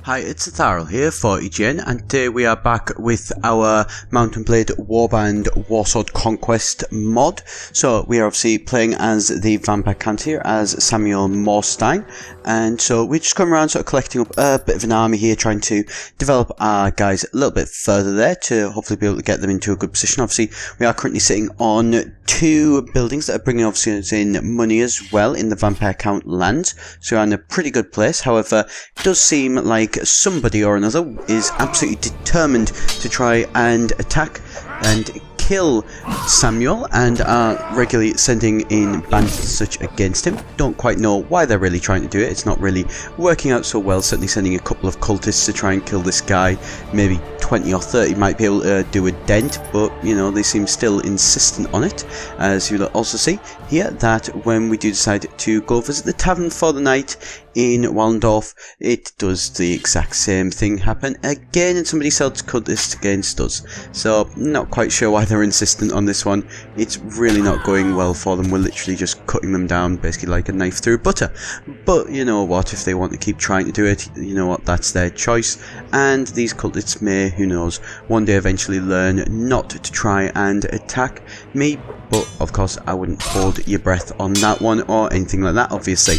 Hi, it's Etharal here for EGN, and today we are back with our Mount and Blade Warband Warsword Conquest mod. So we are obviously playing as the Vampire Count here, as Samuel Morstein, and so we're just coming around sort of collecting up a bit of an army here, trying to develop our guys a little bit further there to hopefully be able to get them into a good position. Obviously we are currently sitting on two buildings that are bringing obviously us in money as well in the Vampire Count lands, so we're in a pretty good place. However, it does seem like somebody or another is absolutely determined to try and attack and kill Samuel, and are regularly sending in bandits and such against him. Don't quite know why they're really trying to do it. It's not really working out so well. Certainly sending a couple of cultists to try and kill this guy. Maybe 20 or 30 might be able to do a dent, but you know, they seem still insistent on it. As you'll also see here, that when we do decide to go visit the tavern for the night in Wallendorf, it does the exact same thing happen again, and somebody sells cultists against us. So not quite sure why they're insistent on this one. It's really not going well for them. We're literally just cutting them down basically like a knife through butter. But you know what, if they want to keep trying to do it, you know what, that's their choice. And these cultists may, who knows, one day eventually learn not to try and attack me. But of course I wouldn't hold your breath on that one or anything like that, obviously.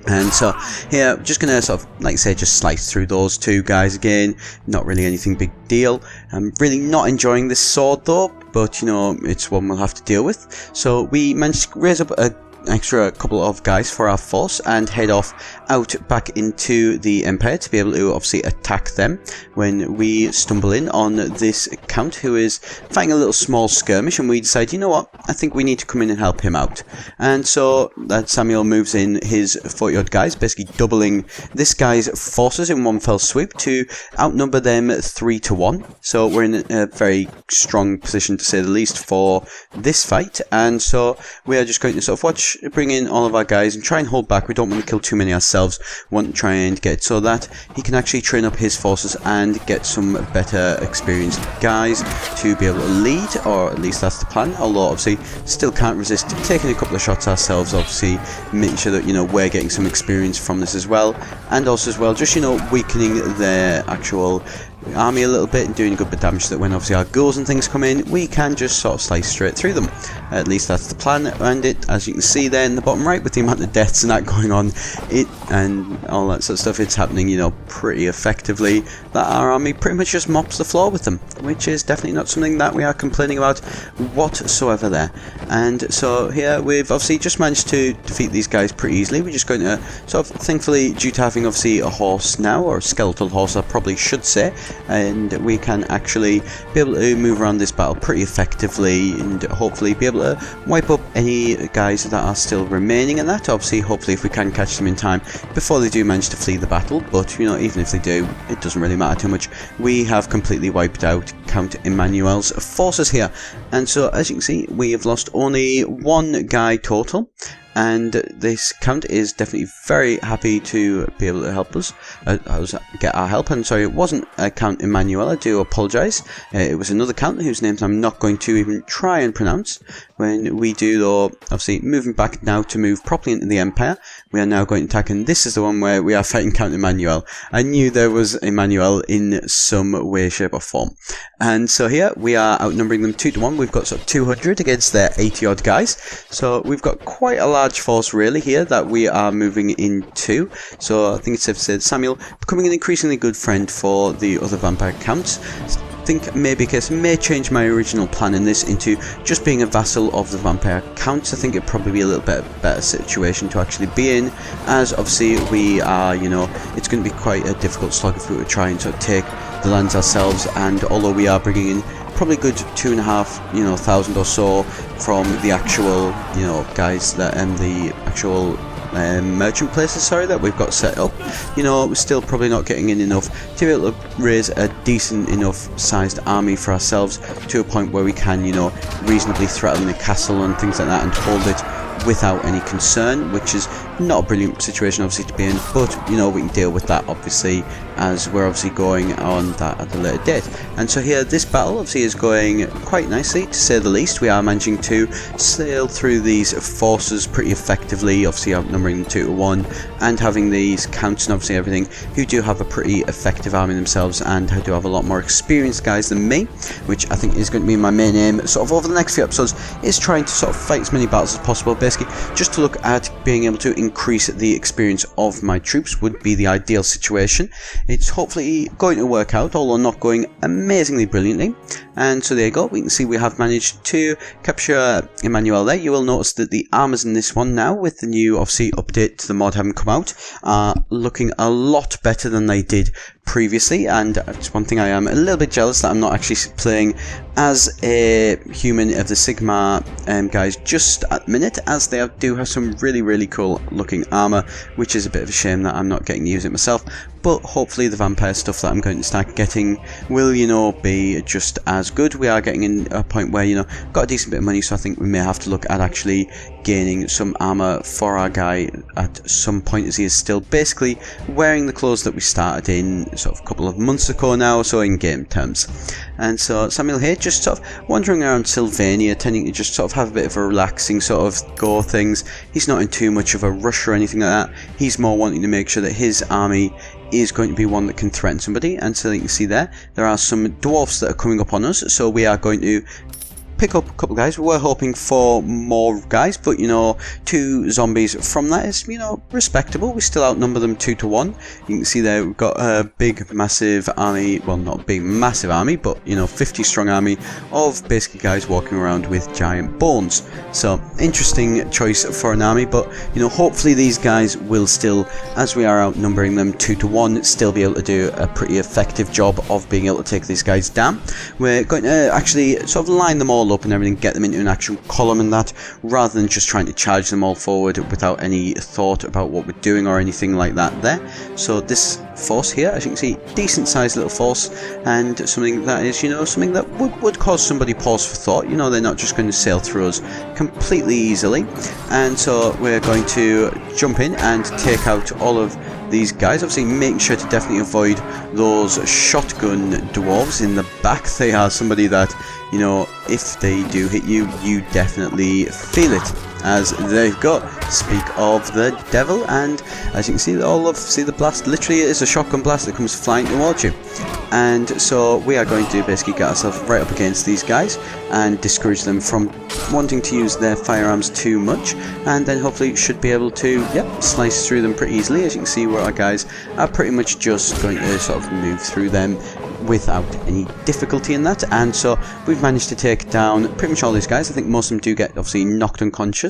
And so here, just going to sort of, like I say, just slice through those two guys again. Not really anything big deal. I'm really not enjoying this sword though, but you know, it's one we'll have to deal with. So we managed to raise up a extra couple of guys for our force and head off out back into the Empire to be able to obviously attack them when we stumble in on this Count who is fighting a little small skirmish, and we decide, you know what, I think we need to come in and help him out. And so that Samuel moves in his 40-odd guys, basically doubling this guy's forces in one fell swoop to outnumber them 3-1. So we're in a very strong position, to say the least, for this fight. And so we are just going to sort of bring in all of our guys and try and hold back. We don't want to kill too many ourselves. We want to try and get it so that he can actually train up his forces and get some better experienced guys to be able to lead, or at least that's the plan. Although obviously still can't resist taking a couple of shots ourselves, obviously making sure that, you know, we're getting some experience from this as well, and also as well just, you know, weakening their actual army a little bit and doing a good bit of damage, so that when obviously our ghouls and things come in, we can just sort of slice straight through them. At least that's the plan. And it, as you can see there in the bottom right, with the amount of deaths and that going on, it and all that sort of stuff, it's happening, you know, pretty effectively, that our army pretty much just mops the floor with them, which is definitely not something that we are complaining about whatsoever there. And so here we've obviously just managed to defeat these guys pretty easily. We're just going to sort of, thankfully, due to having obviously a horse now, or a skeletal horse I probably should say, and we can actually be able to move around this battle pretty effectively and hopefully be able to wipe up any guys that are still remaining, and that obviously hopefully if we can catch them in time before they do manage to flee the battle. But you know, even if they do, it doesn't really matter too much. We have completely wiped out Count Emmanuel's forces here, and so as you can see, we have lost only one guy total. And this Count is definitely very happy to be able to help us, get our help. And sorry, it wasn't Count Emmanuel, I do apologise. It was another Count whose names I'm not going to even try and pronounce. When we do, though, obviously moving back now to move properly into the Empire, we are now going to attack, and this is the one where we are fighting Count Emmanuel. I knew there was Emmanuel in some way, shape or form. And so here we are outnumbering them 2-1. We've got sort of 200 against their 80-odd guys. So we've got quite a large force really here that we are moving into. So I think it's safe to say that Samuel becoming an increasingly good friend for the other Vampire Counts. I think maybe a case may change my original plan in this into just being a vassal of the Vampire Counts. I think it'd probably be a little bit better situation to actually be in, as obviously we are, you know, it's going to be quite a difficult slog if we were to try and sort of take the lands ourselves. And although we are bringing in probably good 2,500 or so from the actual, you know, guys that the actual merchant places, sorry, that we've got set up, you know, we're still probably not getting in enough to be able to raise a decent enough sized army for ourselves to a point where we can, you know, reasonably threaten the castle and things like that and hold it without any concern, which is not a brilliant situation obviously to be in, but you know, we can deal with that obviously as we're obviously going on that at a later date. And so here, this battle obviously is going quite nicely, to say the least. We are managing to sail through these forces pretty effectively, obviously outnumbering them 2 to 1, and having these counts and obviously everything, who do have a pretty effective army themselves and who do have a lot more experienced guys than me, which I think is going to be my main aim sort of over the next few episodes, is trying to sort of fight as many battles as possible. Basically, just to look at being able to increase the experience of my troops would be the ideal situation. It's hopefully going to work out, although not going amazingly brilliantly. And so there you go, we can see we have managed to capture Emmanuel there. You will notice that the armors in this one now, with the new obviously update to the mod having come out, are looking a lot better than they did previously, and it's one thing I am a little bit jealous that I'm not actually playing as a human of the Sigma guys just at the minute, as they do have some really cool looking armor, which is a bit of a shame that I'm not getting to use it myself. But hopefully the vampire stuff that I'm going to start getting will, you know, be just as good. We are getting in a point where, you know, got a decent bit of money, so I think we may have to look at actually gaining some armor for our guy at some point, as he is still basically wearing the clothes that we started in sort of a couple of months ago now, so in game terms. And so Samuel here just sort of wandering around Sylvania, tending to just sort of have a bit of a relaxing sort of go things. He's not in too much of a rush or anything like that. He's more wanting to make sure that his army is going to be one that can threaten somebody. And so you can see there are some dwarfs that are coming up on us, so we are going to pick up a couple of guys. We were hoping for more guys, but you know, 2 zombies from that is, you know, respectable. We still outnumber them 2 to 1. You can see there we've got a big massive army, well, not a big massive army, but you know, 50 strong army of basically guys walking around with giant bones. So interesting choice for an army, but you know, hopefully these guys will still, as we are outnumbering them 2 to 1, still be able to do a pretty effective job of being able to take these guys down. We're going to actually sort of line them all up and everything, get them into an actual column and that, rather than just trying to charge them all forward without any thought about what we're doing or anything like that there. So this force here, as you can see, decent sized little force, and something that is, you know, something that would cause somebody pause for thought. You know, they're not just going to sail through us completely easily. And so we're going to jump in and take out all of these guys, obviously making sure to definitely avoid those shotgun dwarves in the back. They are somebody that, you know, if they do hit you, you definitely feel it. As they've got, speak of the devil, and as you can see, see the blast, literally it is a shotgun blast that comes flying towards you. And so we are going to basically get ourselves right up against these guys and discourage them from wanting to use their firearms too much, and then hopefully should be able to, slice through them pretty easily. As you can see, where our guys are pretty much just going to sort of move through them without any difficulty in that. And so we've managed to take down pretty much all these guys. I think most of them do get obviously knocked unconscious,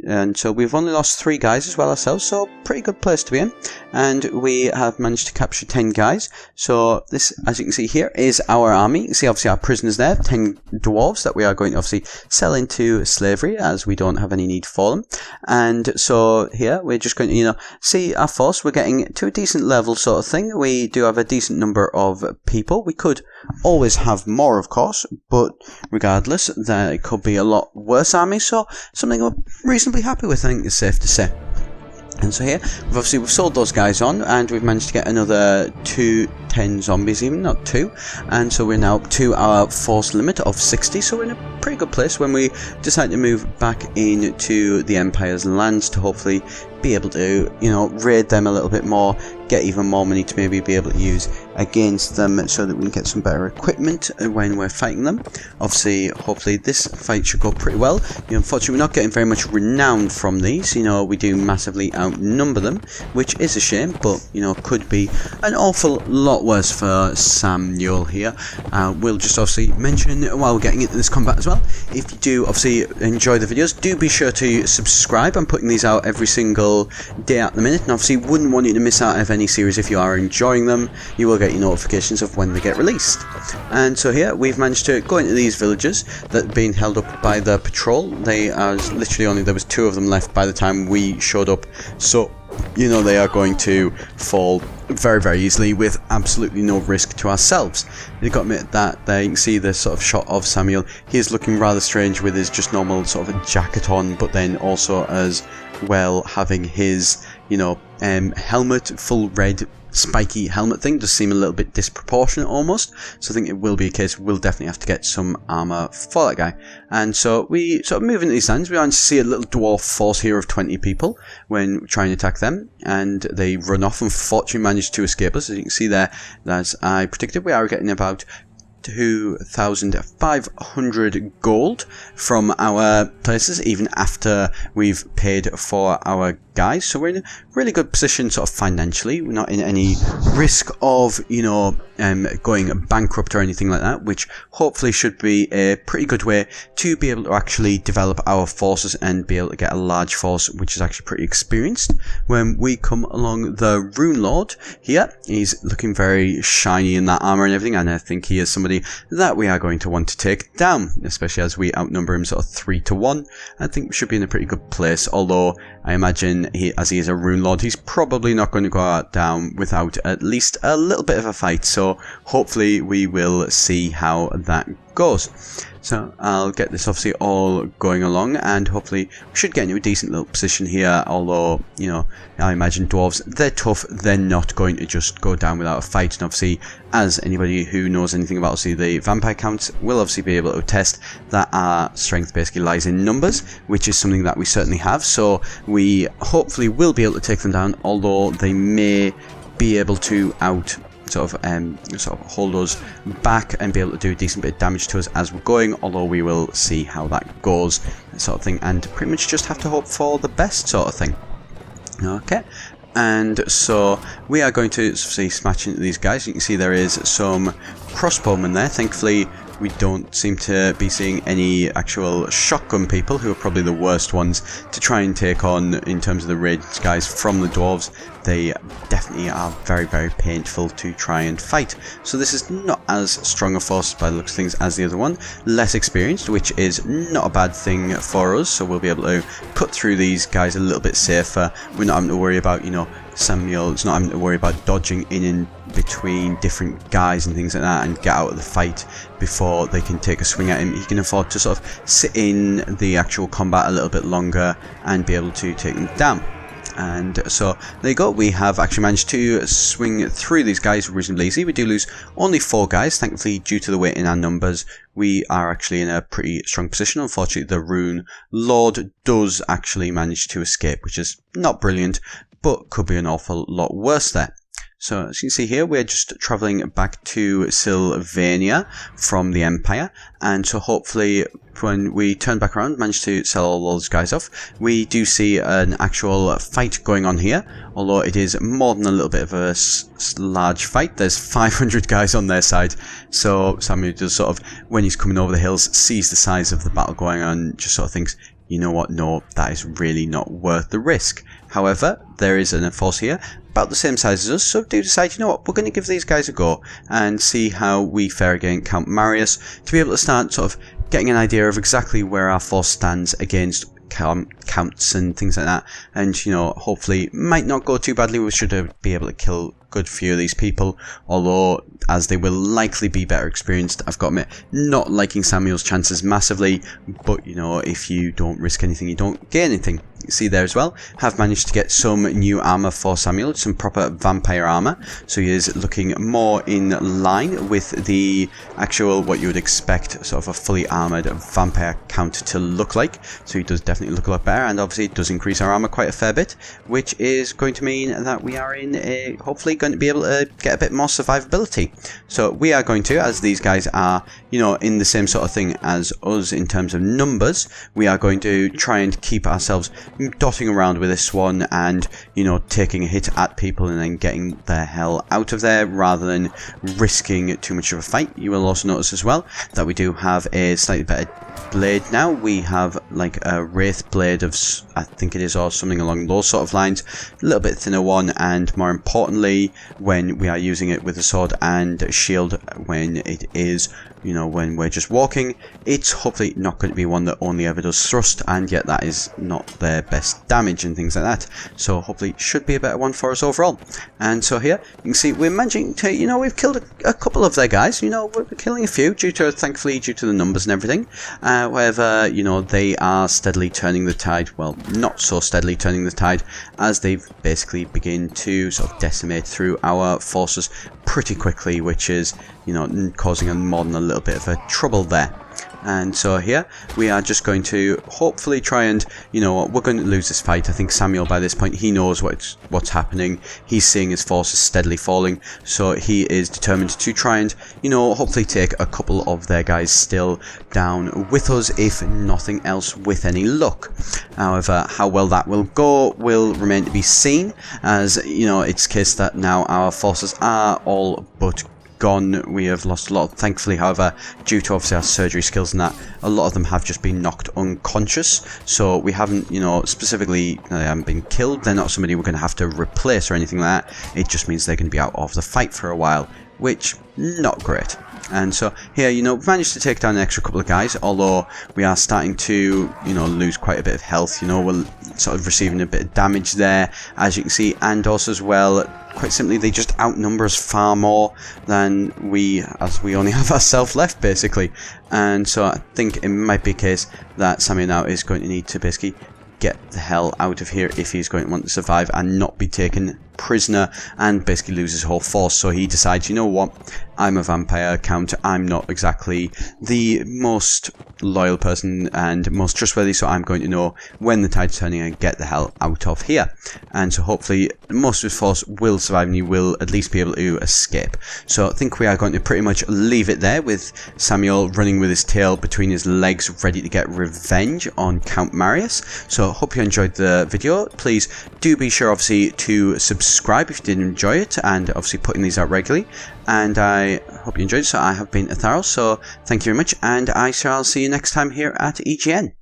and so we've only lost 3 guys as well ourselves, so pretty good place to be in. And we have managed to capture 10 guys. So this, as you can see here, is our army. You can see obviously our prisoners there, 10 dwarves that we are going to obviously sell into slavery, as we don't have any need for them. And so here we're just going to, you know, see our force. We're getting to a decent level sort of thing. We do have a decent number of people. We could always have more, of course, but regardless, there could be a lot worse army. So something we're reasonably happy with, I think it's safe to say. And so here, we've sold those guys on, and we've managed to get another 10 zombies even, not 2. And so we're now up to our force limit of 60, so we're in a pretty good place when we decide to move back into the Empire's lands to hopefully be able to, you know, raid them a little bit more, get even more money to maybe be able to use against them, so that we can get some better equipment when we're fighting them. Obviously, hopefully this fight should go pretty well. You know, unfortunately, we're not getting very much renown from these. You know, we do massively outnumber them, which is a shame, but, you know, could be an awful lot worse for Samuel here. We'll just obviously mention while we're getting into this combat as well, if you do obviously enjoy the videos, do be sure to subscribe. I'm putting these out every single day at the minute, and obviously wouldn't want you to miss out of any series. If you are enjoying them, you will get your notifications of when they get released. And so here we've managed to go into these villages that have been held up by the patrol. They are literally there was 2 of them left by the time we showed up, so you know they are going to fall very easily with absolutely no risk to ourselves. You've got to admit that there you can see the sort of shot of Samuel. He is looking rather strange with his just normal sort of a jacket on, but then also as well having his, you know, helmet, full red spiky helmet thing does seem a little bit disproportionate almost, so I think it will be a case we'll definitely have to get some armor for that guy. And so we sort of move into these lands. We want to see a little dwarf force here of 20 people when trying to attack them, and they run off and fortunately manage to escape us. As you can see there, as I predicted, we are getting about 2,500 gold from our places, even after we've paid for our guys. So we're in a really good position sort of financially. We're not in any risk of, you know, going bankrupt or anything like that, which hopefully should be a pretty good way to be able to actually develop our forces and be able to get a large force which is actually pretty experienced. When we come along the Rune Lord here, he's looking very shiny in that armor and everything, and I think he is somebody that we are going to want to take down, especially as we outnumber him sort of 3 to 1. I think we should be in a pretty good place, although I imagine as he is a Rune Lord, he's probably not going to go out down without at least a little bit of a fight, so hopefully we will see how that goes. So I'll get this obviously all going along, and hopefully we should get into a decent little position here, although, you know, I imagine dwarves, they're tough, they're not going to just go down without a fight. And obviously, as anybody who knows anything about obviously the vampire counts will obviously be able to attest that our strength basically lies in numbers, which is something that we certainly have, so we hopefully will be able to take them down, although they may be able to sort of hold us back and be able to do a decent bit of damage to us as we're going, although we will see how that goes, sort of thing, and pretty much just have to hope for the best, sort of thing. Okay, and so we are going to see smash into these guys. You can see there is some crossbowmen there. Thankfully we don't seem to be seeing any actual shotgun people, who are probably the worst ones to try and take on in terms of the ranged guys from the dwarves. They definitely are very, very painful to try and fight. So this is not as strong a force by the looks of things as the other one. Less experienced, which is not a bad thing for us, so we'll be able to cut through these guys a little bit safer. We're not having to worry about, you know, Samuel's not having to worry about dodging in between different guys and things like that and get out of the fight before they can take a swing at him. He can afford to sort of sit in the actual combat a little bit longer and be able to take them down. And so there you go, we have actually managed to swing through these guys reasonably easy. We do lose only 4 guys, thankfully, due to the weight in our numbers. We are actually in a pretty strong position. Unfortunately, the Rune Lord does actually manage to escape, which is not brilliant, but could be an awful lot worse there. So as you can see here, we're just travelling back to Sylvania from the Empire, and so hopefully when we turn back around, manage to sell all those guys off, we do see an actual fight going on here, although it is more than a little bit of a large fight. There's 500 guys on their side, so Samuel does sort of, when he's coming over the hills, sees the size of the battle going on, just sort of thinks, you know what, no, that is really not worth the risk. However, there is an force here about the same size as us, so do decide, you know what, we're going to give these guys a go and see how we fare against Count Marius, to be able to start sort of getting an idea of exactly where our force stands against counts and things like that, and, you know, hopefully might not go too badly. We should be able to kill a good few of these people, although as they will likely be better experienced. I've got to admit, not liking Samuel's chances massively, but, you know, if you don't risk anything, you don't gain anything. You see there as well, have managed to get some new armor for Samuel, some proper vampire armor, so he is looking more in line with the actual, what you would expect sort of a fully armored vampire count to look like. So he does definitely look a lot better, and obviously it does increase our armor quite a fair bit, which is going to mean that we are in a, hopefully going to be able to get a bit more survivability. So we are going to, as these guys are, you know, in the same sort of thing as us in terms of numbers, we are going to try and keep ourselves dotting around with this one and, you know, taking a hit at people and then getting the hell out of there rather than risking too much of a fight. You will also notice as well that we do have a slightly better blade now. We have like a wraith blade of, I think it is, or something along those sort of lines, a little bit thinner one, and more importantly, when we are using it with a sword and shield, when it is, you know, when we're just walking, it's hopefully not going to be one that only ever does thrust, and yet that is not their best damage and things like that. So hopefully it should be a better one for us overall. And so here you can see we're managing to, you know, we've killed a couple of their guys. You know, we're killing a few thankfully due to the numbers and everything. However, you know, they are steadily turning the tide. Well, not so steadily turning the tide, as they've basically begin to sort of decimate through our forces pretty quickly, which is, you know, causing more than a little bit of a trouble there. And so here we are just going to hopefully try and, you know, we're going to lose this fight. I think Samuel by this point, he knows what's happening. He's seeing his forces steadily falling, so he is determined to try and, you know, hopefully take a couple of their guys still down with us, if nothing else, with any luck. However, how well that will go will remain to be seen, as, you know, it's a case that now our forces are all but gone. We have lost a lot, thankfully. However, due to obviously our surgery skills and that, a lot of them have just been knocked unconscious, so we haven't, you know, specifically, they haven't been killed. They're not somebody we're going to have to replace or anything like that. It just means they're going to be out of the fight for a while, which, not great. And so here, you know, we've managed to take down an extra couple of guys, although we are starting to, you know, lose quite a bit of health. You know, we're sort of receiving a bit of damage there, as you can see, and also as well, quite simply, they just outnumber us far more than we, as we only have ourselves left, basically. And so I think it might be a case that Samuel now is going to need to basically get the hell out of here if he's going to want to survive and not be taken prisoner and basically lose his whole force. So he decides, you know what, I'm a vampire count, I'm not exactly the most loyal person and most trustworthy, so I'm going to know when the tide's turning and get the hell out of here. And so hopefully most of his force will survive and he will at least be able to escape. So I think we are going to pretty much leave it there, with Samuel running with his tail between his legs, ready to get revenge on Count Marius. So hope you enjoyed the video. Please do be sure obviously to subscribe if you did enjoy it, and obviously putting these out regularly. And I hope you enjoyed. So I have been Etharal, so thank you very much, and I shall see you next time here at EGN.